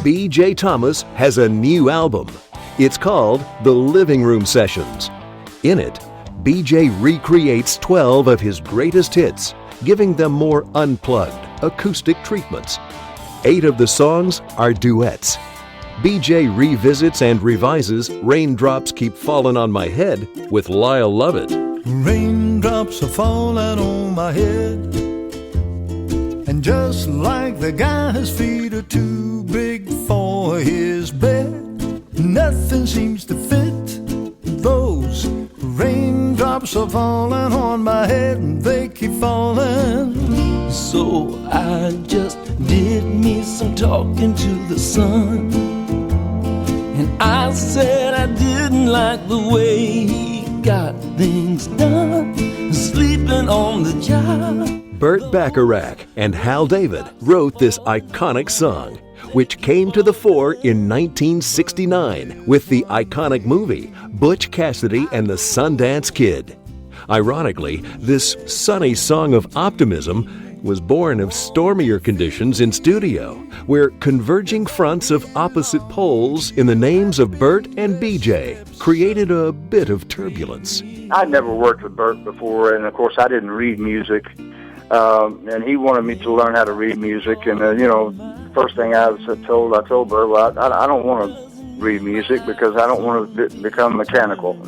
B.J. Thomas has a new album. It's called The Living Room Sessions. In it, B.J. recreates 12 of his greatest hits, giving them more unplugged, acoustic treatments. 8 of the songs are duets. B.J. revisits and revises Raindrops Keep Fallin' on My Head with Lyle Lovett. Raindrops are falling on my head, and just like the guy's feet are too big for his bed, nothing seems to fit. Those raindrops are falling on my head, and they keep falling. So I just did me some talking to the sun, and I said I didn't like the way he got things done, sleeping on the job. Burt Bacharach and Hal David wrote this iconic song, which came to the fore in 1969 with the iconic movie Butch Cassidy and the Sundance Kid. Ironically, this sunny song of optimism was born of stormier conditions in studio, where converging fronts of opposite poles in the names of Burt and B.J. created a bit of turbulence. I'd never worked with Burt before, and of course I didn't read music, and he wanted me to learn how to read music, and first thing I told Burt, well, I don't want to read music because I don't want to become mechanical.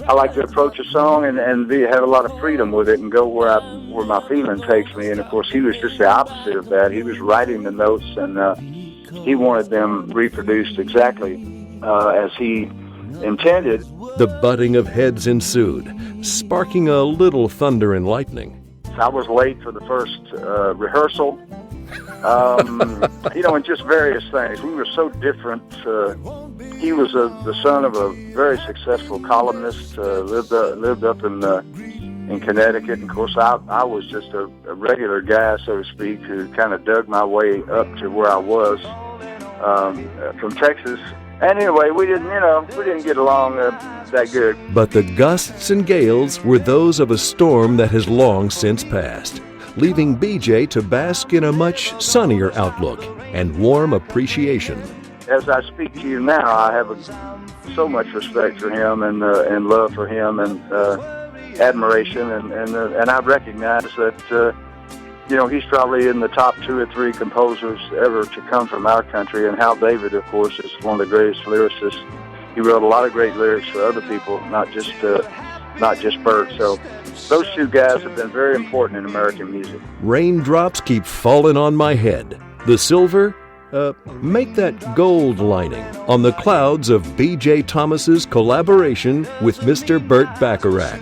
I like to approach a song and have a lot of freedom with it and go where my feeling takes me. And of course, he was just the opposite of that. He was writing the notes, and he wanted them reproduced exactly as he intended. The butting of heads ensued, sparking a little thunder and lightning. I was late for the first rehearsal. And just various things. We were so different. He was the son of a very successful columnist, lived up in Connecticut. And of course, I was just a regular guy, so to speak, who kind of dug my way up to where I was from Texas. And anyway, we didn't get along that good. But the gusts and gales were those of a storm that has long since passed, leaving B.J. to bask in a much sunnier outlook and warm appreciation. As I speak to you now, I have so much respect for him and love for him and admiration, and I recognize that he's probably in the top 2 or 3 composers ever to come from our country. And Hal David, of course, is one of the greatest lyricists. He wrote a lot of great lyrics for other people, not just Burt. So those 2 guys have been very important in American music. Raindrops keep falling on my head. The silver, make that gold lining on the clouds of B.J. Thomas's collaboration with Mr. Burt Bacharach.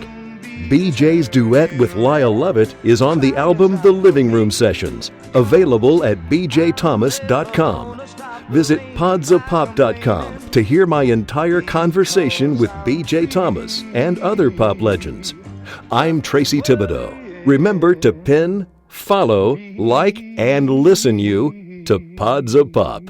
B.J.'s duet with Lyle Lovett is on the album The Living Room Sessions, available at bjthomas.com. Visit podsofpop.com to hear my entire conversation with B.J. Thomas and other pop legends. I'm Tracy Thibodeaux. Remember to pin, follow, like, and listen you to Pods of Pop.